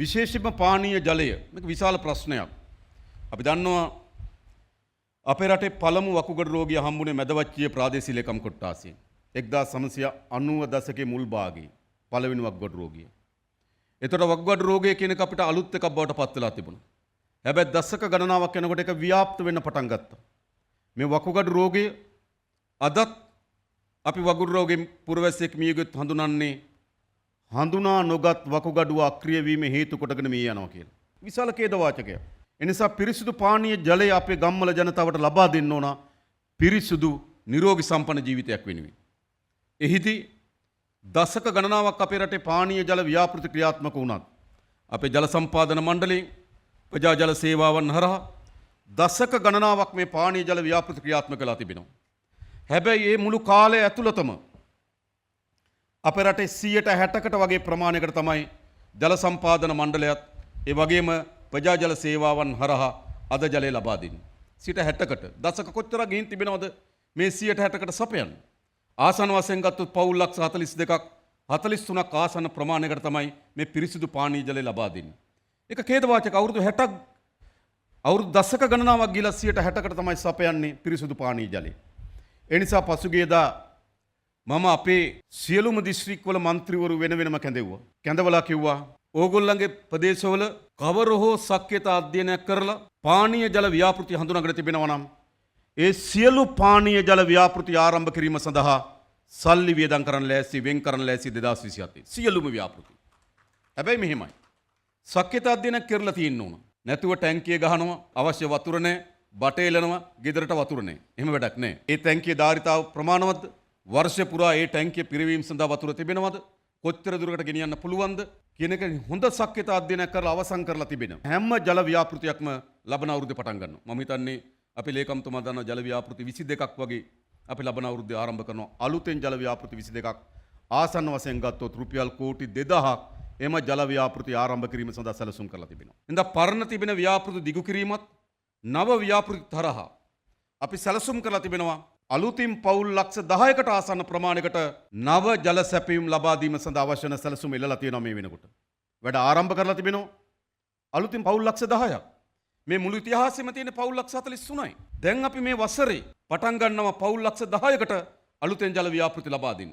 විශේෂයෙන්ම පානීය ජලය මේක විශාල ප්‍රශ්නයක්. අපි දන්නවා අපේ රටේ පළමු වකුගඩු රෝගිය හම්බුනේ මැදවච්චිය ප්‍රාදේශීය ලේකම් කොට්ටාසයෙන් 1990 දශකයේ මුල් භාගයේ පළවෙනි වකුගඩු රෝගිය. ඒතර වකුගඩු රෝගය කියන එක අපිට අලුත් එකක් බවට පත් වෙලා තිබුණා. හැබැයි දශක ගණනාවක් යනකොට ඒක ව්‍යාප්ත වෙන්න පටන් ගත්තා. මේ වකුගඩු රෝගය අදත් අපි වකුගඩු රෝගයෙන් පුරවැසියෙක් මියගොත් හඳුනන්නේ හඳුනා නොගත් වකුගඩුව අක්‍රිය වීම හේතු කොටගෙන මිය යනවා කියලා. විශාල ඛේදවාචකයක්. එනිසා පිරිසිදු පානීය ජලය අපේ ගම්වල ජනතාවට ලබා දෙන්න ඕන පිරිසිදු නිරෝගී සම්පන්න ජීවිතයක් වෙනුවෙන්. එහිදී දශක ගණනාවක් අපේ රටේ පානීය ජල ව්‍යාපෘති ක්‍රියාත්මක වුණත් අපේ ජල සම්පාදන මණ්ඩලයෙන් ප්‍රජා ජල සේවාවන් හරහා දශක ගණනාවක් මේ පානීය ජල ව්‍යාපෘති ක්‍රියාත්මක වෙලා තිබෙනවා. හැබැයි මේ මුළු කාලය ඇතුළතම අපේ රටේ 60%කට වගේ ප්‍රමාණයකට තමයි ජල සම්පාදන මණ්ඩලයත් ඒ වගේම ප්‍රජා ජල සේවාවන් හරහා අද ජලය ලබා දෙන්නේ. 60%කට දශක කොච්චරක් ගිහින් තිබෙනවද මේ 60%කට සපයන්නේ? ආසන වශයෙන් ගත්තොත් පවුල් ලක්ෂ 42ක් 43ක් ආසන ප්‍රමාණයකට තමයි මේ පිරිසිදු පානීය ජලය ලබා දෙන්නේ. ඒක ඛේදවාචක අවුරුදු 60ක් අවුරුදු දශක ගණනාවක් ගිහලා 60%කට තමයි සපයන්නේ පිරිසිදු පානීය ජලය. ඒ නිසා පසුගියදා මම අපේ සියලුම දිස්ත්‍රික්කවල മന്ത്രിවරු වෙන වෙනම කැඳෙව්වා. කැඳවලා කිව්වා ඕගොල්ලන්ගේ ප්‍රදේශවල කවර හෝ සක්්‍යතා අධ්‍යයනයක් කරලා පානීය ජල ව්‍යාපෘති හඳුනාගෙන තිබෙනවා නම් ඒ සියලු පානීය ජල ව්‍යාපෘති ආරම්භ කිරීම සඳහා සල්ලි වියදම් කරන්න ලෑස්ති වෙන් කරන්න ලෑස්ති 2027 සියලුම ව්‍යාපෘති. හැබැයි මෙහෙමයි. සක්්‍යතා අධ්‍යයනයක් කරලා තියෙන්න ඕන. නැතුව ටැංකිය ගහනවා අවශ්‍ය වතුර නැහැ, බටේලනවා, ගෙදරට වතුර නැහැ. එහෙම වැඩක් නැහැ. ඒ ටැංකියේ ධාරිතාව ප්‍රමාණවත්ද? වර්ෂ පුරා ඒ ටැංකිය පිරවීම සඳහා වතුර තිබෙනවද? කොච්චර දුරකට ගෙනියන්න පුළුවන්ද කියන එක හොඳ සක්්‍යතා අධ්‍යයනයක් කරලා අවසන් කරලා තිබෙනවා. හැම ජල ව්‍යාපෘතියක්ම ලබන අවුරුද්දේ පටන් ගන්නවා. මම හිතන්නේ අපි ලේකම්තුමා දන්නා ජල ව්‍යාපෘති 22ක් වගේ අපි ලබන අවුරුද්දේ ආරම්භ කරනවා. අලුතෙන් ජල ව්‍යාපෘති 22ක් ආසන්න වශයෙන් ගත්තොත් රුපියල් කෝටි 2000ක් එම ජල ව්‍යාපෘති ආරම්භ කිරීම සඳහා සැලසුම් කරලා තිබෙනවා. එඳා පරණ තිබෙන ව්‍යාපෘති දිගු කිරීමත් නව ව්‍යාපෘති තරහා අපි සැලසුම් කරලා තිබෙනවා. අලුතින් පවුල් ලක්ෂ 10කට ආසන්න ප්‍රමාණයකට නව ජල සැපයීම් ලබා දීම සඳහා අවශ්‍ය වන සැලසුම් එල්ලලා තියෙනවා මේ වෙනකොට. වැඩ ආරම්භ කරලා තිබෙනවා. අලුතින් පවුල් ලක්ෂ 10ක්. මේ මුළු ඉතිහාසෙම තියෙන පවුල් ලක්ෂ 43යි. දැන් අපි මේ වසරේ පටන් ගන්නවා පවුල් ලක්ෂ 10කට අලුතෙන් ජල ව්‍යාපෘති ලබා දෙන්න.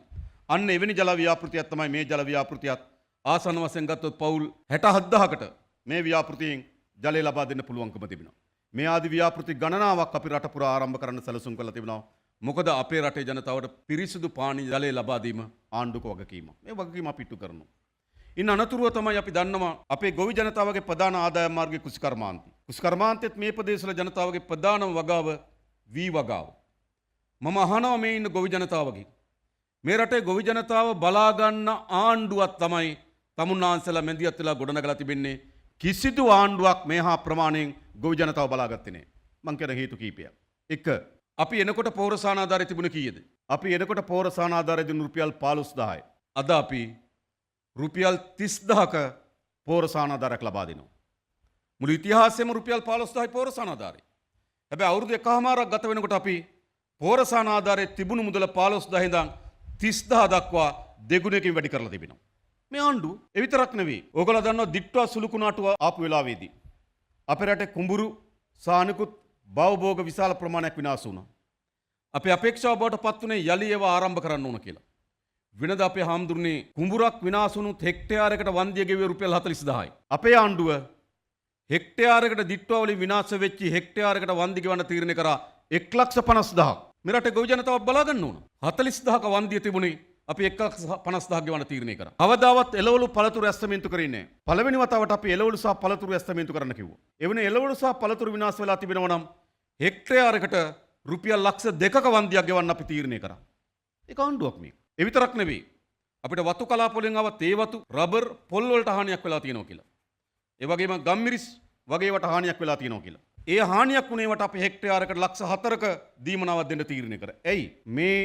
අන්න එවැනි ජල ව්‍යාපෘතියක් තමයි මේ ජල ව්‍යාපෘතියත් ආසන්න වශයෙන් ගත්තොත් පවුල් 67000කට මේ ව්‍යාපෘතියෙන් ජලය ලබා දෙන්න පුළුවන්කම තිබෙනවා. මේ ආදි ව්‍යාපෘති ගණනාවක් අපි රට පුරා ආරම්භ කරන්න සැලසුම් කරලා තිබෙනවා. මොකද අපේ රටේ ජනතාවට පිරිසිදු පානීය ජලය ලබා දීම ආණ්ඩුක වගකීම. මේ වගකීම අපි ඉටු කරනවා. ඉන් අනතුරුව තමයි අපි දන්නවා අපේ ගොවි ජනතාවගේ ප්‍රධාන ආදායම් මාර්ගය කෘෂිකර්මාන්තය. කෘෂිකර්මාන්තයේත් මේ ප්‍රදේශවල ජනතාවගේ ප්‍රධානම වගාව වී වගාව. මම අහනවා මේ ඉන්න ගොවි ජනතාවගේ මේ රටේ ගොවි ජනතාව බලා ගන්න ආණ්ඩුවක් තමයි තමුන්නාන්සලා මැදිහත් වෙලා ගොඩනගලා තිබෙන්නේ. කිසිදු ආණ්ඩුවක් මේ හා ප්‍රමාණයෙන් ගොවි ජනතාව බලාගත්තේ නැහැ. මං කියන හේතු කීපයක්. 1. අපි එනකොට පෞරසාන ආධාරය තිබුණ කීයද? අපි එනකොට පෞරසාන ආධාරය දුන්න රුපියල් 15000යි. අද අපි රුපියල් 30000ක පෞරසාන ආධාරයක් ලබා දෙනවා. මුළු ඉතිහාසෙම රුපියල් 15000යි පෞරසාන ආධාරය. හැබැයි අවුරුදු එකමාරක් ගත වෙනකොට අපි පෞරසාන ආධාරයේ තිබුණු මුදල 15000 ඉඳන් 30000 දක්වා දෙගුණයකින් වැඩි කරලා තිබෙනවා. මේ ආණ්ඩුව ඒ විතරක් නෙවෙයි. ඕගොල්ලෝ දන්නවා දිට්ටුවා සුළුකුණාටුව ආපු වෙලාවේදී අපේ රටේ කුඹුරු සානිකුත් භවභෝග විශාල ප්‍රමාණයක් විනාශ වුණා. අපේ අපේක්ෂාව බවට පත් වුණේ යලි ඒවා ආරම්භ කරන්න ඕන කියලා. වෙනද අපේ හාමුදුරනේ කුඹුරක් විනාශ වුණොත් හෙක්ටයාරයකට වන්දිය ගෙවුවේ රුපියල් 40000යි. අපේ ආණ්ඩුව හෙක්ටයාරයකට දිට්ටුවා වලින් විනාශ වෙච්ච හෙක්ටයාරයකට වන්දි ගෙවන්න තීරණය කරා 1,50,000ක්. මේ රටේ ගොවි ජනතාව බලා ගන්න ඕන. 40000ක වන්දිය තිබුණේ අපි 1,50,000ක් ගෙවන්න තීරණය කරා. අවදාවත් එළවලු පළතුරු ඇස්තමේන්තු කරේ නැහැ. පළවෙනි වතාවට අපි එළවලු සහ පළතුරු ඇස්තමේන්තු කරන්න කිව්වා. එවනේ එළවලු සහ පළතුරු විනාශ වෙලා තිබෙනවා නම් හෙක්ටයාරයකට රුපියල් ලක්ෂ 2ක වන්දියක් ගෙවන්න අපි තීරණය කරා. ඒක ආණ්ඩුවක් මේක. ඒ විතරක් නෙවෙයි. අපිට වතු කලාප වලින් ආව තේ වතු, රබර්, පොල් වලට හානියක් වෙලා තියෙනවා කියලා. ඒ වගේම ගම්මිරිස් වගේ වට හානියක් වෙලා තියෙනවා කියලා. ඒ හානියක් වුණේවට අපි හෙක්ටයාරයකට ලක්ෂ 4ක දීමනාවක් දෙන්න තීරණය කරා. ඇයි? මේ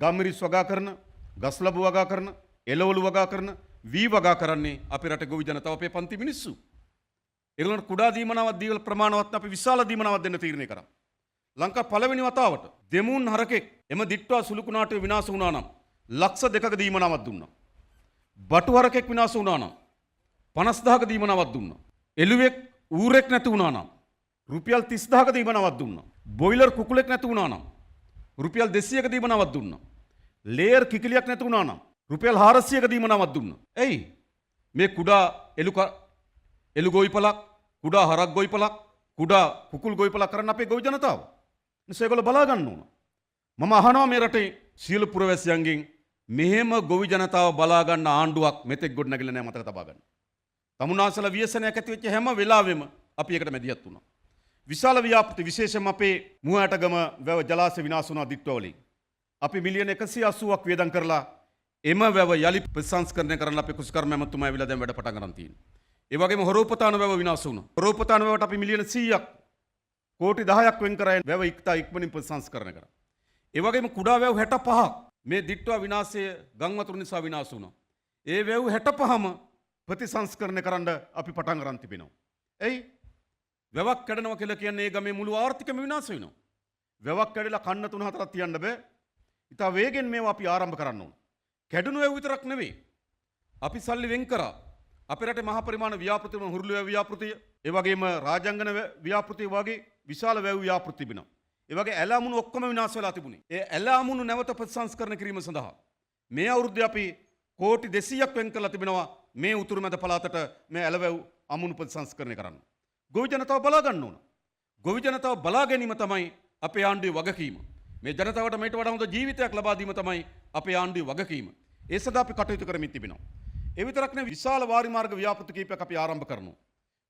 ගම්මිරිස් වගා කරන, ගස්ලබු වගා කරන, එළවලු වගා කරන, වී වගා කරන්නේ අපේ රටේ ගොවි ජනතාව අපේ පන්ති මිනිස්සු. ඒගොල්ලන්ට කුඩා දීමනාවක් දීවල ප්‍රමාණවත් අපි විශාල දීමනාවක් දෙන්න තීරණය කරා. ලංකා පළවෙනි වතාවට දෙමුන් හරකෙක් එම දිට්ටුවා සුළුකුණාටුවේ විනාශ වුණා නම් ලක්ෂ 2ක දීමනාවක් දුන්නා. බටු හරකෙක් විනාශ වුණා නම් 50,000ක දීමනාවක් දුන්නා. එළුවෙක් ඌරෙක් නැති වුණා නම් රුපියල් 30,000ක දීමනාවක් දුන්නා. බොයිලර් කුකුලෙක් නැති වුණා නම් රුපියල් 200ක දීමනාවක් දුන්නා. ලේයර් කිකිලියක් නැති වුණා නම් රුපියල් 400ක දීමනාවක් දුන්නා. එයි මේ කුඩා එළු ගොවිපලක්, කුඩා හරක් ගොවිපලක්, කුඩා කුකුල් ගොවිපලක් කරන්න අපේ ගොවි ජනතාව. නිසා ඒගොල්ලෝ බලා ගන්න ඕන. මම අහනවා මේ රටේ සියලු පුරවැසියන්ගෙන් මෙහෙම ගොවි ජනතාව බලා ගන්න ආණ්ඩුවක් මෙතෙක් ගොඩ නැගිලා නැහැ මතක තබා ගන්න. තමුන්නාසලා ව්‍යසනයක් ඇති වෙච්ච හැම වෙලාවෙම අපි ඒකට මැදිහත් වුණා. විශාල ව්‍යාපෘති විශේෂයෙන්ම අපේ මුවැටගම වැව ජලාශය විනාශ වුණා දිට්ටවලින්. අපි මිලියන 180ක් වියදම් කරලා එම වැව යලි ප්‍රතිසංස්කරණය කරන්න අපේ කුසිකර්ම ඇමතුමා ඇවිල්ලා දැන් වැඩ පටන් ගන්න තියෙනවා. ඒ වගේම හොරෝපතාන වැව විනාශ වුණා. හොරෝපතාන වැවට අපි මිලියන 100ක් කෝටි 10ක් වෙන් කරගෙන වැව ඉක්මනින් ප්‍රතිසංස්කරණය කරා. ඒ වගේම කුඩා වැව් 65ක් මේ දිට්ටුව විනාශය ගම් වතුර නිසා විනාශ වුණා. ඒ වැව් 65ම ප්‍රතිසංස්කරණය කරන්න අපි පටන් ගන්න තිබෙනවා. එයි වැවක් කැඩෙනවා කියලා කියන්නේ ඒ ගමේ මුළු ආර්ථිකම විනාශ වෙනවා. වැවක් කැඩිලා කන්න 3-4ක් තියන්න බෑ. ඉතින් වේගෙන් මේවා අපි ආරම්භ කරන්න ඕන. කැඩුණු වැව් විතරක් නෙවෙයි. අපි සල්ලි වෙන් කරා. අපේ රටේ මහා පරිමාණ ව්‍යාපෘති වන හුරුළු වැව් ව්‍යාපෘතිය, ඒ වගේම රාජාංගන ව්‍යාපෘතිය වගේ විශාල වැව් ව්‍යාපෘති තිබෙනවා. ඒ වගේ ඇල අමුණු ඔක්කොම විනාශ වෙලා තිබුණේ. ඒ ඇල අමුණු නැවත ප්‍රතිසංස්කරණය කිරීම සඳහා මේ අවුරුද්දේ අපි කෝටි 200ක් වෙන් කරලා තිබෙනවා මේ උතුරු මැද පළාතට මේ ඇල වැව් අමුණු ප්‍රතිසංස්කරණය කරන්න. ගොවි ජනතාව බලා ගන්න ඕන. ගොවි ජනතාව බලා ගැනීම තමයි අපේ ආණ්ඩුවේ වගකීම. මේ ජනතාවට මේට වඩා හොඳ ජීවිතයක් ලබා දීම තමයි අපේ ආණ්ඩුවේ වගකීම. ඒ සඳහා අපි කටයුතු කරමින් තිබෙනවා. ඒ විතරක් නෙවෙයි විශාල වාරි මාර්ග ව්‍යාපෘති කීපයක් අපි ආරම්භ කරනවා.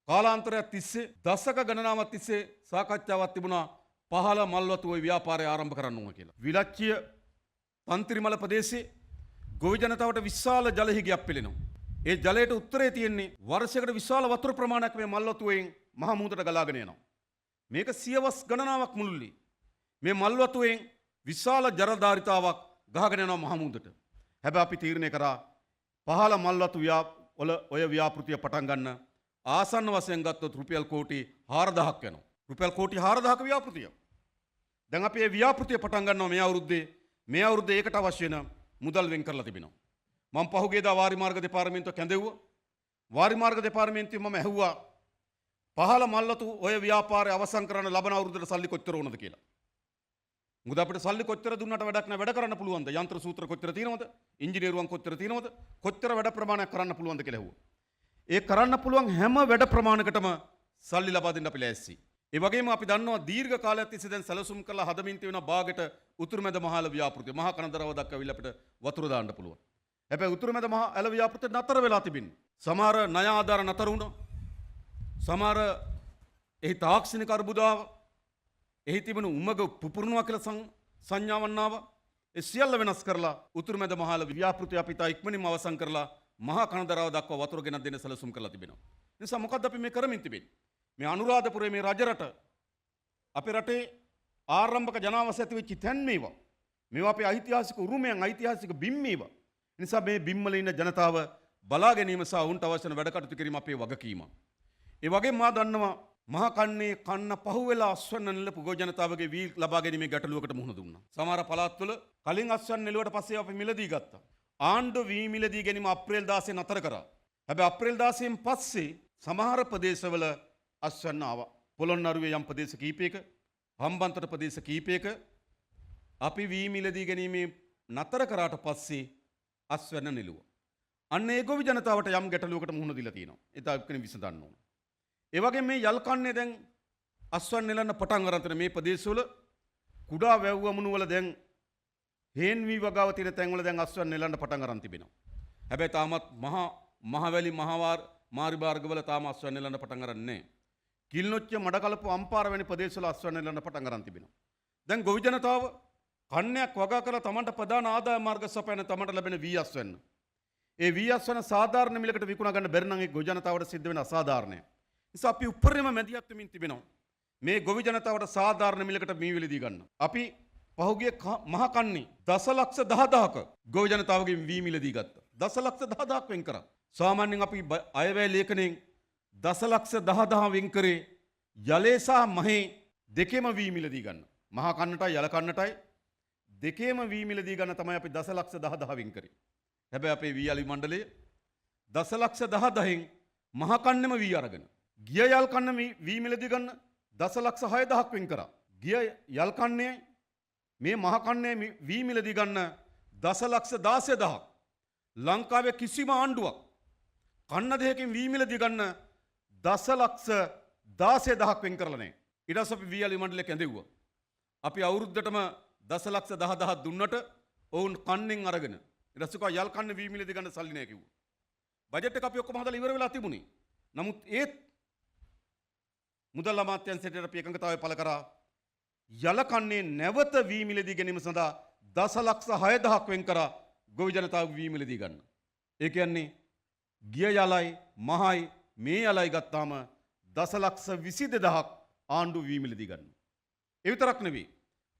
කාලාන්තරයක් තිස්සේ දශක ගණනාවක් තිස්සේ සාකච්ඡාවක් තිබුණා පහළ මල්වතු ওই ව්‍යාපාරය ආරම්භ කරන්න ඕන කියලා. විලච්චිය තන්ත්‍රිමල ප්‍රදේශයේ ගොවි ජනතාවට විශාල ජල හිගයක් පෙළෙනවා. ඒ ජලයට උත්තරේ තියෙන්නේ වර්ෂයකට විශාල වතුර ප්‍රමාණයක් මේ මල්වතුවෙන් මහ මුහුදට ගලාගෙන යනවා. මේක සියවස් ගණනාවක් මුළුල්ලේ මේ මල්වතුවෙන් විශාල ජලධාරිතාවක් ගහගෙන යනවා මහ මුහුදට. හැබැයි අපි තීරණය කරා පහළ මල්වතු වල ඔය ව්‍යාපෘතිය පටන් ගන්න ආසන්න වශයෙන් ගත්තොත් රුපියල් කෝටි 4000ක් යනවා. රුපියල් කෝටි 4000ක ව්‍යාපෘතිය. දැන් අපි මේ ව්‍යාපෘතිය පටන් ගන්නවා මේ අවුරුද්දේ ඒකට අවශ්‍ය වෙන මුදල් වෙන් කරලා තිබෙනවා. මම පහුගියදා වාරි මාර්ග දෙපාර්තමේන්තුව කැඳෙව්වා. වාරි මාර්ග දෙපාර්තමේන්තුවේ මම ඇහුවා පහළ මල්වතු ඔය ව්‍යාපාරය අවසන් කරන්න ලබන අවුරුද්දට සල්ලි කොච්චර ඕනද කියලා. මොකද අපිට සල්ලි කොච්චර දුන්නට වැඩක් නැහැ. වැඩ කරන්න පුළුවන්ද? යන්ත්‍ර සූත්‍ර කොච්චර තියෙනවද? ඉංජිනේරුවන් කොච්චර තියෙනවද? කොච්චර වැඩ ප්‍රමාණයක් කරන්න පුළුවන්ද කියලා ඇහුවා. ඒ කරන්න පුළුවන් හැම වැඩ ප්‍රමාණයකටම සල්ලි ලබා දෙන්න අපි ලෑස්ති. ඒ වගේම අපි දන්නවා දීර්ඝ කාලයක් තිස්සේ දැන් සැලසුම් කරලා හදමින් තියෙන බාගෙට උතුරු මැද මහල ව්‍යාපෘතිය මහා කනදරව දක්වා අවිල්ල අපිට වතුර දාන්න පුළුවන්. හැබැයි උතුරු මැද මහා ඇල ව්‍යාපෘතිය නතර වෙලා තිබින්නේ. සමහර ණය ආධාර නතර වුණා. සමහර එහි තාක්ෂණික අර්බුදාව එහි තිබෙන උමග පුපුරනවා කියලා සංඥාවන් ආවා. ඒ සියල්ල වෙනස් කරලා උතුරු මැද මහල ව්‍යාපෘතිය අපි තා ඉක්මනින්ම අවසන් කරලා මහා කනදරව දක්වා වතුර ගෙනත් දෙන්න සැලසුම් කරලා තිබෙනවා. නිසා මොකද්ද අපි මේ කරමින් තිබෙන්නේ? මේ අනුරාධපුරයේ මේ රජරට අපේ රටේ ආරම්භක ජනාවාස ඇති වෙච්ච තැන් මේවා. මේවා අපේ ඓතිහාසික උරුමයන් ඓතිහාසික බිම් මේවා. නිසා මේ බිම් වල ඉන්න ජනතාව බලා ගැනීම සහ උන්ට අවශ්‍ය කරන වැඩ කටයුතු කිරීම අපේ වගකීම. ඒ වගේම මා දන්නවා මහා කන්නේ කන්න පහුවෙලා අස්වැන්න නෙලපු ගොවි ජනතාවගේ වී ලබා ගැනීමේ ගැටලුවකට මුහුණ දුන්නා. සමහර පළාත්වල කලින් අස්වැන්න නෙලුවට පස්සේ අපි මිලදී ගත්තා. ආණ්ඩුව වී මිලදී ගැනීම අප්‍රේල් 16 නතර කරා. හැබැයි අප්‍රේල් 16න් පස්සේ සමහර ප්‍රදේශවල අස්වැන්න ආවා. පොළොන්නරුවේ යම් ප්‍රදේශ කීපයක, හම්බන්තොට ප්‍රදේශ කීපයක අපි වී මිලදී ගැනීමේ නතර කරාට පස්සේ අස්වැන්න නෙළුවා. අන්න ඒ ගොවි ජනතාවට යම් ගැටලුවකට මුහුණ දීලා තියෙනවා. ඒක අපි විසඳන්න ඕන. ඒ වගේම මේ යල් කන්නේ දැන් අස්වැන්න නෙලන්න පටන් අරන් තියෙන මේ ප්‍රදේශවල කුඩා වැව් වමුණු වල දැන් හේන් වී වගාව තියෙන තැන්වල දැන් අස්වැන්න නෙලන්න පටන් අරන් තිබෙනවා. හැබැයි තාමත් මහවැලි මාරි මාර්ගවල තාම අස්වැන්න නෙලන්න පටන් අරන් නැහැ. කිල්නොච්ච මඩකලපු අම්පාර වැනි ප්‍රදේශවල අස්වැන්න නෙලන්න පටන් අරන් තිබෙනවා. දැන් ගොවි ජනතාව කන්නයක් වගා කරලා තමන්ට ප්‍රධාන ආදාය මාර්ග සපයන තමන්ට ලැබෙන වී අස්වැන්න. ඒ වී අස්වැන්න සාධාරණ මිලකට විකුණා ගන්න බැරි නම් ඒ ගොවි ජනතාවට සිද්ධ වෙන අසාධාරණය. නිසා අපි උපරිම මැදිහත් වෙමින් තිබෙනවා. මේ ගොවි ජනතාවට සාධාරණ මිලකට මී විලදී ගන්න. අපි පහුගිය මහ කන්නේ දසලක්ෂ 10000ක ගොවි ජනතාවගෙන් වී මිලදී ගත්තා. දසලක්ෂ 10000ක් වෙන් කරා. සාමාන්‍යයෙන් අපි අයවැය ලේඛනයෙන් දසලක්ෂ 10000 වෙන් කරේ යලේ සහ මහේ දෙකේම වී මිලදී ගන්න. මහ කන්නටයි යල කන්නටයි දෙකේම වී මිලදී ගන්න තමයි අපි දසලක්ෂ 10000 වෙන් කරේ. හැබැයි අපේ වී අලි මණ්ඩලය දසලක්ෂ 10000න් මහ කන්නෙම වී අරගෙන. ගිය යල් කන්න වී මිලදී ගන්න දසලක්ෂ 6000ක් වෙන් කරා. ගිය යල් කන්නේ මේ මහ කන්නේ වී මිලදී ගන්න දසලක්ෂ 16000ක්. ලංකාවේ කිසිම ආණ්ඩුවක් කන්න දෙකකින් වී මිලදී ගන්න දසලක්ෂ 16000ක් වෙන් කරලා නැහැ. ඊට පස්සේ අපි වී අලි මණ්ඩලයක් ඇඳෙව්වා. අපි අවුරුද්දටම දසලක්ෂ 10000ක් දුන්නට ඔවුන් කන්නෙන් අරගෙන ඊට පස්සේ යල් කන්න වී මිලදී ගන්න සල්ලි නැහැ කිව්වා. බජට් එක අපි ඔක්කොම හදලා ඉවර වෙලා තිබුණේ. නමුත් ඒත් මුදල් අමාත්‍යාංශයට අපි එකඟතාවය පළ කරා යල කන්නේ නැවත වී මිලදී ගැනීම සඳහා දසලක්ෂ 6000ක් වෙන් කරා ගොවි ජනතාවගේ වී මිලදී ගන්න. ඒ කියන්නේ ගිය යලයි මහයි මේ යලයි ගත්තාම දසලක්ෂ 22000ක් ආණ්ඩු වී මිලදී ගන්න. ඒ විතරක් නෙවෙයි.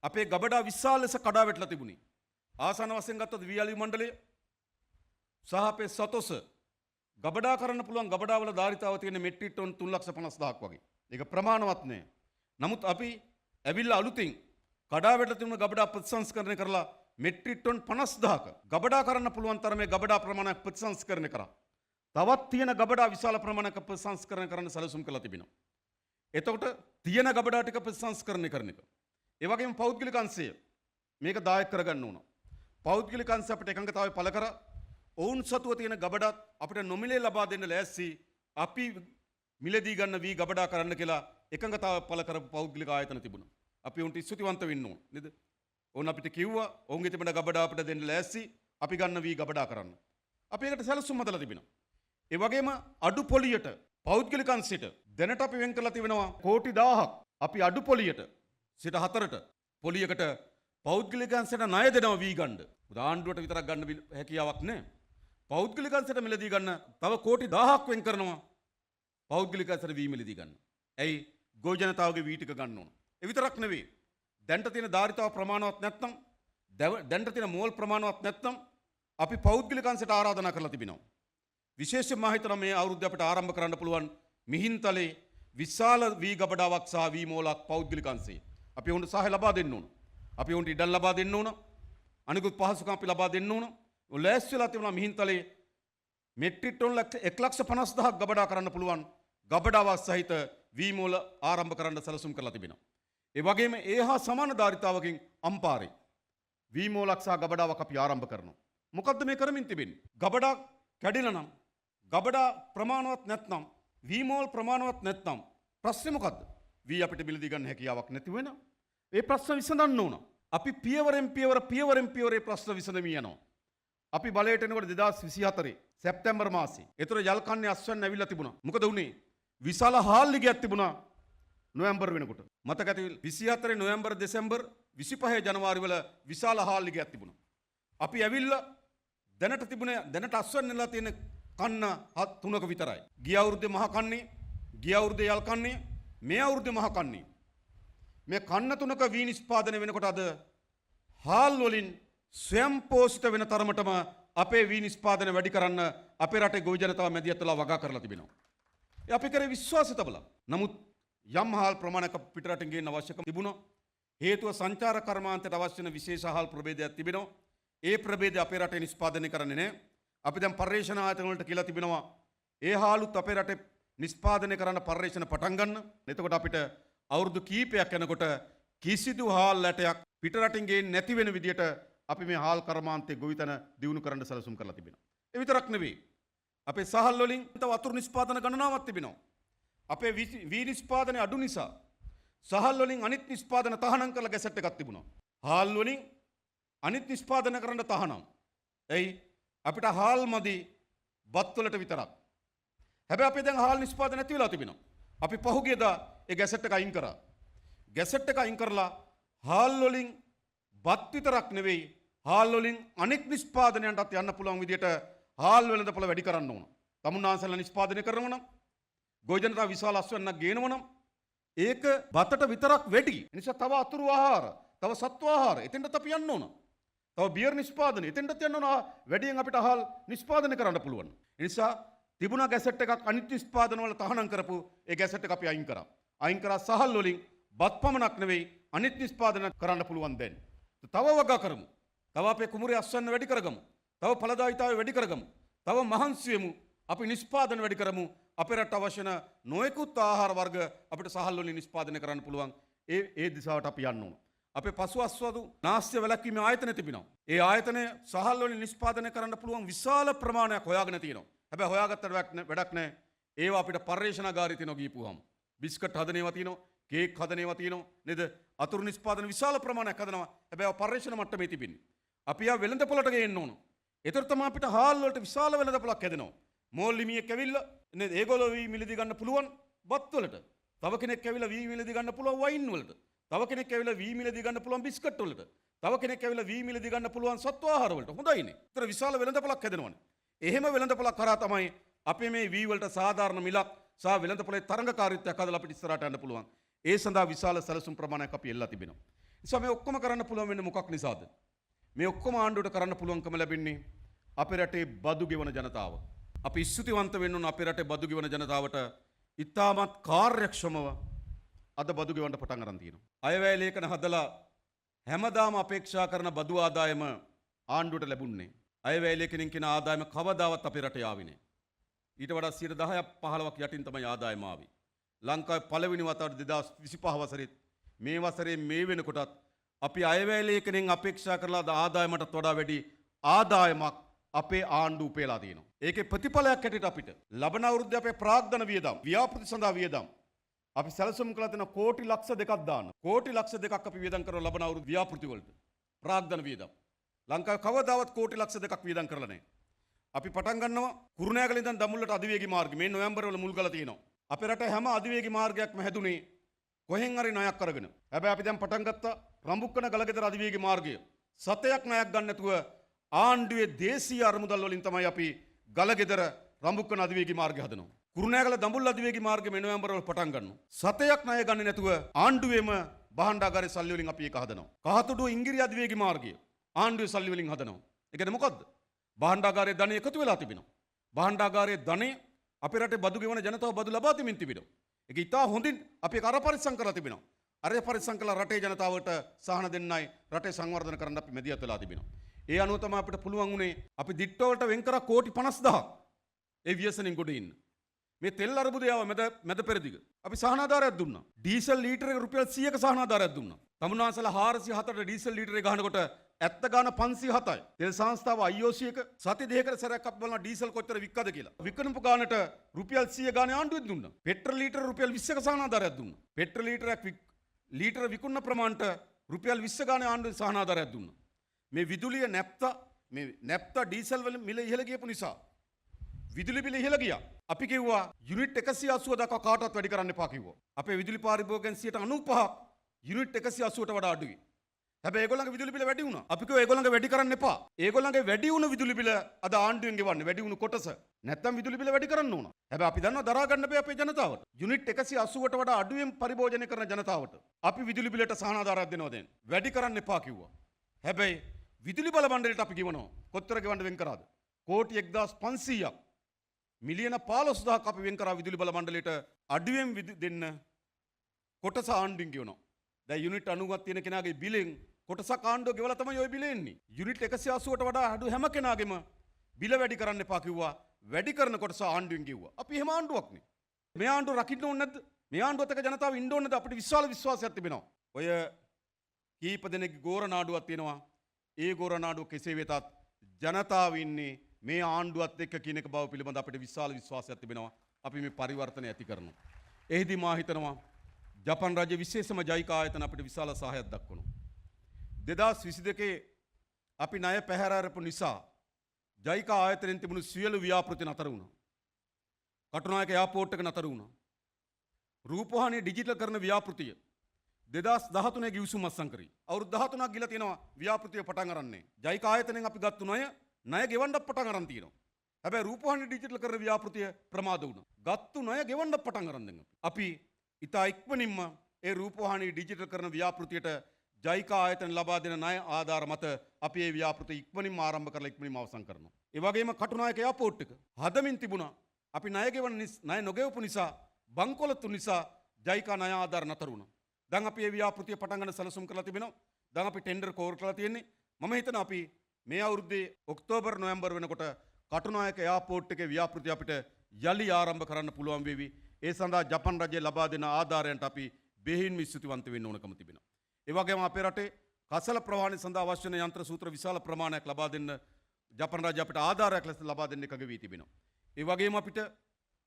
අපේ ගබඩා විශාල ලෙස කඩා වැටලා තිබුණේ. ආසන වශයෙන් ගත්තොත් වී අලි මණ්ඩලය සහ අපේ සතොස ගබඩා කරන්න පුළුවන් ගබඩාවල ධාරිතාව තියෙන මෙට්‍රික් ටොන් 350000ක් වගේ. ඒක ප්‍රමාණවත් නෑ. නමුත් අපි ඇවිල්ලා අලුතින් කඩා වැටලා තිබුණ ගබඩා ප්‍රතිසංස්කරණය කරලා මෙට්‍රික් ටොන් 50000ක ගබඩා කරන්න පුළුවන් තරමේ ගබඩා ප්‍රමාණයක් ප්‍රතිසංස්කරණය කරා. තවත් තියෙන ගබඩා විශාල ප්‍රමාණයක ප්‍රතිසංස්කරණය කරන්න සැලසුම් කළා තිබෙනවා. එතකොට තියෙන ගබඩා ටික ප්‍රතිසංස්කරණය කරන එක. ඒ වගේම පෞද්ගලික අංශය මේක දායක කරගන්න ඕන. පෞද්ගලික අංශ අපිට එකඟතාවය පළ කරා ඔවුන් සතුව තියෙන ගබඩාත් අපිට නොමිලේ ලබා දෙන්න ලෑස්ති අපි මිලදී ගන්න වී ගබඩා කරන්න කියලා එකඟතාවය පළ කරපු පෞද්ගලික ආයතන තිබුණා. අපි උන්ට ස්තුතිවන්ත වෙන්න ඕන නේද? ඔවුන් අපිට කිව්වා ඔවුන්ගේ තිබෙන ගබඩා අපිට දෙන්න ලෑස්ති අපි ගන්න වී ගබඩා කරන්න. අපි ඒකට සැලසුම් හදලා තිබෙනවා. ඒ වගේම අඩු පොලියට පෞද්ගලික අංශයට දැනට අපි වෙන් කරලා තිබෙනවා කෝටි 1000ක්. අපි අඩු පොලියට සිට 4ට පොලියකට පෞද්ගලික අංශයට ණය දෙනවා වී ගන්න. ආණ්ඩුවට විතරක් ගන්න හැකියාවක් නැහැ. පෞද්ගලික අංශයට මිලදී ගන්න තව කෝටි 1000ක් වෙන් කරනවා පෞද්ගලික අංශයට වී මිලදී ගන්න. ඇයි? ගෝ ජනතාවගේ වී ටික ගන්න ඕන. ඒ විතරක් නෙවෙයි. දැන්ට තියෙන ධාරිතාව ප්‍රමාණවත් නැත්නම් දැන්ට තියෙන මෝල් ප්‍රමාණවත් නැත්නම් අපි පෞද්ගලික අංශයට ආරාධනා කරලා තිබෙනවා. විශේෂයෙන්ම මම හිතනවා මේ අවුරුද්ද අපිට ආරම්භ කරන්න පුළුවන් මිහින්තලේ විශාල වී ගබඩාවක් සහ වී මෝලක් පෞද්ගලික අංශයේ. අපි උන්ට සහාය ලබා දෙන්න ඕන. අපි උන්ට ඉඩම් ලබා දෙන්න ඕන. අනිකුත් පහසුකම් අපි ලබා දෙන්න ඕන. ලෑස්ති වෙලා තිබුණා මිහින්තලේ මෙට්‍රික් ටොන් 1,50,000ක් ගබඩා කරන්න පුළුවන් ගබඩාවක් සහිත වී මෝල ආරම්භ කරන්න සැලසුම් කරලා තිබෙනවා. ඒ වගේම ඒ හා සමාන ධාරිතාවකින් අම්පාරේ වී මෝලක් සහ ගබඩාවක් අපි ආරම්භ කරනවා. මොකද්ද මේ කරමින් තිබෙන්නේ? ගබඩා කැඩිලා නම් ගබඩා ප්‍රමාණවත් නැත්නම් වී මෝල් ප්‍රමාණවත් නැත්නම් ප්‍රශ්නේ මොකද්ද? වී අපිට මිලදී ගන්න හැකියාවක් නැති වෙනවා. ඒ ප්‍රශ්න විසඳන්න ඕන. අපි පියවරෙන් පියවර ප්‍රශ්න විසඳමින් යනවා. අපි බලයට එනකොට 2024 සැප්තැම්බර් මාසේ. ඒතර යල් කන්නේ අස්වැන්න ඇවිල්ලා තිබුණා. මොකද උනේ? විශාල හාල් ලිගයක් තිබුණා නොවැම්බර් වෙනකොට. මතක ඇති 24 නොවැම්බර් දෙසැම්බර් 25 ජනවාරි වල විශාල හාල් ලිගයක් තිබුණා. අපි ඇවිල්ලා දැනට අස්වැන්නලා තියෙන කන්න 3ක විතරයි. ගිය අවුරුද්දේ මහ කන්නේ, ගිය අවුරුද්දේ යල් කන්නේ, මේ අවුරුද්දේ මහ කන්නේ. මේ කන්න 3ක වී නිෂ්පාදනය වෙනකොට අද හාල් වලින් ස්වයං පෝෂිත වෙන තරමටම අපේ වී නිෂ්පාදනය වැඩි කරන්න අපේ රටේ ගොවි ජනතාව මැදිහත් වෙලා වගා කරලා තිබෙනවා. ඒ අපි කරේ විශ්වාසය තබලා. නමුත් යම් හාල් ප්‍රමාණයක් පිටරටින් ගේන්න අවශ්‍යකම තිබුණා. හේතුව සංචාර කර්මාන්තයට අවශ්‍ය වෙන විශේෂ හාල් ප්‍රභේදයක් තිබෙනවා. ඒ ප්‍රභේදය අපේ රටේ නිෂ්පාදනය කරන්නේ නැහැ. අපි දැන් පර්යේෂණ ආයතන වලට කියලා තිබෙනවා ඒ හාලුත් අපේ රටේ නිෂ්පාදනය කරන්න පර්යේෂණ පටන් ගන්න. එතකොට අපිට අවුරුදු කීපයක් යනකොට කිසිදු හාල් ඇටයක් පිටරටින් ගේන්නේ නැති වෙන විදියට අපි මේ හාල් කර්මාන්තයේ ගොවිතැන දියුණු කරන්න සැලසුම් කරලා තිබෙනවා. ඒ විතරක් නෙවෙයි. අපේ සහල් වලින් වතුරු නිෂ්පාදන ගණනාවක් තිබෙනවා. අපේ වී නිෂ්පාදනය අඩු නිසා සහල් වලින් අනිත් නිෂ්පාදන තහනම් කරලා ගැසට් එකක් තිබුණා. හාල් වලින් අනිත් නිෂ්පාදන කරන්න තහනම්. එයි අපිට හාල් මදි බත් වලට විතරක්. හැබැයි අපි දැන් හාල් නිෂ්පාදන නැති වෙලා තිබෙනවා. අපි පහුගියදා ඒ ගැසට් එක අයින් කරා. ගැසට් එක අයින් කරලා හාල් වලින් බත් විතරක් නෙවෙයි හාල් වලින් අනෙක් නිෂ්පාදනයන්ටත් යන්න පුළුවන් විදියට හාල් වෙළඳපොළ වැඩි කරන්න ඕන. තමුන්නාන්සලා නිෂ්පාදනය කරනවා නම් ගොවි ජනතාව විශාල අස්වැන්නක් ගේනවා නම් ඒක බතට විතරක් වැඩි. ඒ නිසා තව අතුරු ආහාර, තව සත්ව ආහාර එතෙන්ටත් අපි යන්න ඕන. තව බියර් නිෂ්පාදනය එතෙන්ටත් යන්න ඕන. වැඩියෙන් අපිට හාල් නිෂ්පාදනය කරන්න පුළුවන්. ඒ නිසා තිබුණා ගැසට් එකක් අනිත් නිෂ්පාදන වල තහනම් කරපු ඒ ගැසට් එක අපි අයින් කරා. අයින් කරා සහල් වලින් බත් පමණක් නෙවෙයි අනිත් නිෂ්පාදන කරන්න පුළුවන් දැන්. තව වගා කරමු. තව අපේ කුමරේ අස්වැන්න වැඩි කරගමු. තව ඵලදායීතාවය වැඩි කරගමු. තව මහන්සි වෙමු. අපි නිෂ්පාදන වැඩි කරමු. අපේ රට අවශ්‍ය වෙන නොයෙකුත් ආහාර වර්ග අපිට සහල් වලින් නිෂ්පාදනය කරන්න පුළුවන්. ඒ දිශාවට අපි යන්න ඕන. අපේ පසු අස්වදු නාස්‍ය වැළැක්වීමේ ආයතන තිබෙනවා. ඒ ආයතනය සහල් වලින් නිෂ්පාදනය කරන්න පුළුවන් විශාල ප්‍රමාණයක් හොයාගෙන තියෙනවා. හැබැයි හොයාගත්තට වැඩක් නැහැ. ඒවා අපිට පර්යේෂණාගාරي තියෙනවා ගිහපුවාම. බිස්කට් හදන ඒවා තියෙනවා, කේක් හදන ඒවා තියෙනවා නේද? අතුරු නිෂ්පාදන විශාල ප්‍රමාණයක් හදනවා. හැබැයි පර්යේෂණ මට්ටමේ තිබෙන්නේ. අපි ආ වෙළඳපොළට ගේන්න ඕන. ඒතර තමයි අපිට හාල් වලට විශාල වෙළඳපොළක් හැදෙනවා. මෝල් ලිමියෙක් ඇවිල්ලා නේද? ඒගොල්ලෝ වී මිලදී ගන්න පුළුවන් බත් වලට. තව කෙනෙක් ඇවිල්ලා වී මිලදී ගන්න පුළුවන් වයින් වලට. තව කෙනෙක් ඇවිල්ලා වී මිලදී ගන්න පුළුවන් බිස්කට් වලට. තව කෙනෙක් ඇවිල්ලා වී මිලදී ගන්න පුළුවන් සත්ව ආහාර වලට. හොඳයිනේ. ඒතර විශාල වෙළඳපොළක් හැදෙනවනේ. එහෙම වෙළඳපොළක් කරා තමයි අපේ මේ වී වලට සාධාරණ මිලක් සහ වෙළඳපොළේ තරඟකාරීත්වයක් හදලා අපිට ඉස්සරහට යන්න පුළුවන්. ඒ සඳහා විශාල සැලසුම් ප්‍රමාණයක් අපි එල්ලා තිබෙනවා. නිසා මේ ඔක්කොම කරන්න පුළුවන් වෙන්නේ මොකක් නිසාද? මේ ඔක්කොම ආණ්ඩුවට කරන්න පුළුවන්කම ලැබෙන්නේ අපේ රටේ බදු ගෙවන ජනතාව. අපි ස්තුතිවන්ත වෙන්න ඕන අපේ රටේ බදු ගෙවන ජනතාවට ඉතාමත් කාර්යක්ෂමව අද බදු ගෙවන්න පටන් ගන්න තියෙනවා. අයවැය ලේඛන හදලා හැමදාම අපේක්ෂා කරන බදු ආදායම ආණ්ඩුවට ලැබුණේ. අයවැය ලේඛනෙන් කියන ආදායම කවදාවත් අපේ රටේ ආවේ නැහැ. ඊට වඩා 10%ක් 15ක් යටින් තමයි ආදායම ආවේ. ලංකාවේ පළවෙනි වතාවට 2025 වසරේ මේ වසරේ මේ වෙනකොටත් අපි අයවැය ලේඛනෙන් අපේක්ෂා කරලා ආදායමටත් වඩා වැඩි ආදායමක් අපේ ආණ්ඩුව උපයලා තියෙනවා. ඒකේ ප්‍රතිඵලයක් හැටියට අපිට ලබන අවුරුද්දේ අපේ ප්‍රාග්ධන වියදම් ව්‍යාපෘති සඳහා වියදම් අපි සැලසුම් කළා තියෙන කෝටි ලක්ෂ දෙකක් දාන්න. කෝටි ලක්ෂ දෙකක් අපි වියදම් කරන ලබන අවුරුදු ව්‍යාපෘති වලට. ප්‍රාග්ධන වියදම්. ලංකාවේ කවදාවත් කෝටි ලක්ෂ දෙකක් වියදම් කරලා නැහැ. අපි පටන් ගන්නවා කුරුණෑගල ඉඳන් දඹුල්ලට අධිවේගී මාර්ගය. මේ නොවැම්බර් වල මුල් ගලා තියෙනවා. අපේ රටේ හැම අධිවේගී මාර්ගයක්ම හැදුනේ කොහෙන් හරි ණයක් අරගෙන. හැබැයි අපි දැන් පටන් ගත්තා රඹුක්කන ගලගෙදර අධිවේගී මාර්ගය. සතයක් ණයක් ගන්න නැතුව ආණ්ඩුවේ දේශීය අරමුදල් වලින් තමයි අපි ගලගෙදර රඹුක්කන අධිවේගී මාර්ගය හදනවා. කුරුණෑගල දඹුල්ල අධිවේගී මාර්ගය මේ නොවැම්බර් වල පටන් ගන්නවා. සතයක් ණය ගන්නේ නැතුව ආණ්ඩුවේම භාණ්ඩාගාරයේ සල්ලි වලින් අපි ඒක හදනවා. කහතුඩුව ඉංගිරිය අධිවේගී මාර්ගය ආණ්ඩුවේ සල්ලි වලින් හදනවා. ඒ කියන්නේ මොකද්ද? භාණ්ඩාගාරයේ ධනෙ එකතු වෙලා තිබෙනවා. භාණ්ඩාගාරයේ ධනෙ අපේ රටේ බදු ගෙවන ජනතාව බදු ලබා දෙමින් තිබෙනවා. ඒක ඉතා හොඳින් අපි ඒක අර පරිස්සම් කරලා තිබෙනවා. අර පරිස්සම් කළා රටේ ජනතාවට සහන දෙන්නයි රටේ සංවර්ධන කරන්න අපි මැදිහත් වෙලා තිබෙනවා. ඒ අනුව තමයි අපිට පුළුවන් වුණේ අපි දිට්ට වලට වෙන් කරා කෝටි 50000ක් ඒ ව්‍යසනෙන් ගොඩ ඉන්න. මේ තෙල් අරබුදය ආව මැද පෙරදිග. අපි සහනාධාරයක් දුන්නා. ඩීසල් ලීටරයක රුපියල් 100ක සහනාධාරයක් දුන්නා. තමුන්වහන්සේලා 407ට ඩීසල් ලීටරේ ගහනකොට ඇත්ත ගාන 507යි. තෙල් සංස්ථාව IOC එක සති දෙකකට සැරයක් අපි බලනවා ඩීසල් කොච්චර වික්කද කියලා. විකනපු ගානට රුපියල් 100 ගානේ ආණ්ඩුවෙන් දුන්නා. පෙට්‍රල් ලීටර රුපියල් 20ක සහනාධාරයක් දුන්නා. පෙට්‍රල් ලීටර විකුණන ප්‍රමාණයට රුපියල් 20 ගානේ ආණ්ඩුවෙන් සහනාධාරයක් දුන්නා. මේ විදුලිය නැප්තා ඩීසල් වල මිල ඉහළ ගියපු නිසා විදුලි බිල ඉහළ ගියා. අපි කිව්වා යුනිට් 180 දක්වා කාටවත් වැඩි කරන්න එපා කිව්වා. අපේ විදුලි පාරිභෝගිකයන් 95% යුනිට් 180ට වඩා අඩුයි. හැබැයි ඒගොල්ලන්ගේ විදුලි බිල වැඩි වුණා. අපි කිව්වා ඒගොල්ලන්ගේ වැඩි කරන්න එපා. ඒගොල්ලන්ගේ වැඩි වුණු විදුලි බිල අද ආණ්ඩුවෙන් ගෙවන්නේ වැඩි වුණු කොටස. නැත්තම් විදුලි බිල වැඩි කරන්න ඕන. හැබැයි අපි දන්නවා දරා ගන්න බෑ අපේ ජනතාවට. යුනිට් 180ට වඩා අඩුවෙන් පරිභෝජනය කරන ජනතාවට අපි විදුලි බිලට සහනාධාරයක් දෙනවා දැන්. වැඩි කරන්න එපා කිව්වා. හැබැයි විදුලි බල මණ්ඩලයට අපි ගෙවනවා. කොච්චර ගෙවන්න වෙන් කරාද? කෝටි 1500ක්. මිලියන 15000ක් අපි වෙන් කරා විදුලි බල මණ්ඩලයට අඩුවෙන් දෙන්න කොටස ආණ්ඩුවෙන් ගෙවනවා. දැන් යුනිට් 90ක් තියෙන කෙනාගේ බිලෙන් කොටසක් ආණ්ඩුව ගෙවලා තමයි ওই බිල එන්නේ. යුනිට් 180ට වඩා අඩු හැම කෙනාගේම බිල වැඩි කරන්න එපා කිව්වා. වැඩි කරන කොටස ආණ්ඩුවෙන් ගෙව්වා. අපි එහෙම ආණ්ඩුවක් නේ. මේ ආණ්ඩුව රකින්න ඕනේ නැද්ද? මේ ආණ්ඩුවත් එක්ක ජනතාව ඉන්න ඕනේ නැද්ද? අපිට විශ්වාස විශ්වාසයක් තිබෙනවා. ඔය කීප දෙනෙක්ගේ ගෝර නාඩුවක් තියෙනවා. ඒ ගෝර නාඩුව කෙසේ වෙතත් ජනතාව ඉන්නේ මේ ආණ්ඩුවත් එක්ක කියන එක බව පිළිබඳ අපිට විශාල විශ්වාසයක් තිබෙනවා. අපි මේ පරිවර්තනය ඇති කරනවා. එහිදී මා හිතනවා ජපාන් රාජ්‍ය විශේෂම ජයිකා ආයතන අපිට විශාල සහායක් දක්වනවා. 2022 අපි ණය පැහැර අරපු නිසා ජයිකා ආයතනයෙන් තිබුණු සියලු ව්‍යාපෘති නතර වුණා. කටුනායක එයාපෝට් එක නතර වුණා. රූපවාහිනිය ඩිජිටල් කරන ව්‍යාපෘතිය 2013 ගිවිසුම් අත්සන් කරේ. අවුරුදු 13ක් ගිලා තියෙනවා ව්‍යාපෘතිය පටන් අරන්නේ. ජයිකා ආයතනයෙන් අපි ගත්තු ණය ගෙවන්න පටන් අරන් තියෙනවා. හැබැයි රූපවාහිනිය ඩිජිටල් කරන ව්‍යාපෘතිය ප්‍රමාද වුණා. ගත්තු ණය ගෙවන්න පටන් අරන් දැන් අපි ඉතා ඉක්මනින්ම ඒ රූපවාහිනිය ඩිජිටල් කරන ව්‍යාපෘතියට ජයිකා ආයතන ලබා දෙන ණය ආධාර මත අපි මේ ව්‍යාපෘතිය ඉක්මනින්ම ආරම්භ කරලා ඉක්මනින්ම අවසන් කරනවා. ඒ වගේම කටුනායක එයාපෝට් එක හදමින් තිබුණා. අපි ණය නොගෙවපු නිසා බංකොලොත්තු නිසා ජයිකා ණය ආධාර නතර වුණා. දැන් අපි මේ ව්‍යාපෘතිය පටන් ගන්න සැලසුම් කරලා තිබෙනවා. දැන් අපි ටෙන්ඩර් කෝල් කරලා තියෙන්නේ. මම හිතනවා අපි මේ අවුරුද්දේ ඔක්තෝබර් නොවැම්බර් වෙනකොට කටුනායක එයාපෝට් එකේ ව්‍යාපෘතිය අපිට යලි ආරම්භ කරන්න පුළුවන් වේවි. ඒ සඳහා ජපන් රජය ලබා දෙන ආධාරයන්ට අපි බෙහෙවින්ම ස්තුතිවන්ත වෙන්න ඕනකම තිබෙනවා. ඒ වගේම අපේ රටේ කසල ප්‍රවාහනය සඳහා අවශ්‍ය වෙන යන්ත්‍ර සූත්‍ර විශාල ප්‍රමාණයක් ලබා දෙන්න ජපන් රජය අපිට ආධාරයක් ලෙස ලබා දෙන්න එකග වී තිබෙනවා. ඒ වගේම අපිට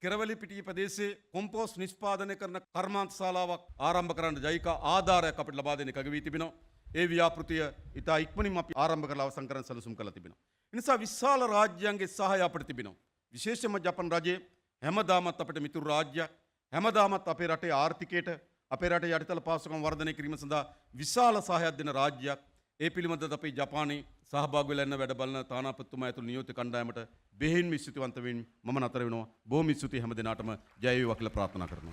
කෙරවලි පිටිය ප්‍රදේශයේ කොම්පෝස්ට් නිෂ්පාදනය කරන කර්මාන්ත ශාලාවක් ආරම්භ කරන්න ජයිකා ආධාරයක් අපිට ලබා දෙන්න එකග වී තිබෙනවා. ඒ ව්‍යාපෘතිය ඉතා ඉක්මනින්ම අපි ආරම්භ කරලා අවසන් කරන්න සැලසුම් කරලා තිබෙනවා. ඒ නිසා විශාල රාජ්‍යයන්ගේ සහාය අපිට තිබෙනවා. විශේෂයෙන්ම ජපන් රජයේ හැමදාමත් අපිට මිතුරු රාජ්‍යයක්, හැමදාමත් අපේ රටේ ආර්ථිකයට, අපේ රටේ යටිතල පහසුකම් වර්ධනය කිරීම සඳහා විශාල සහායක් දෙන රාජ්‍යයක්. ඒ පිළිබඳව අපේ ජපානයේ සහභාගී වෙලා ඉන්න වැඩ බලන තානාපතිතුමා ඇතුළු නියෝජිත කණ්ඩායමට බෙහෙවින්ම ස්තුතිවන්ත වෙමින් මම නතර වෙනවා. බොහොම ස්තුතියි හැම දිනාටම ජය වේවා කියලා ප්‍රාර්ථනා කරනවා.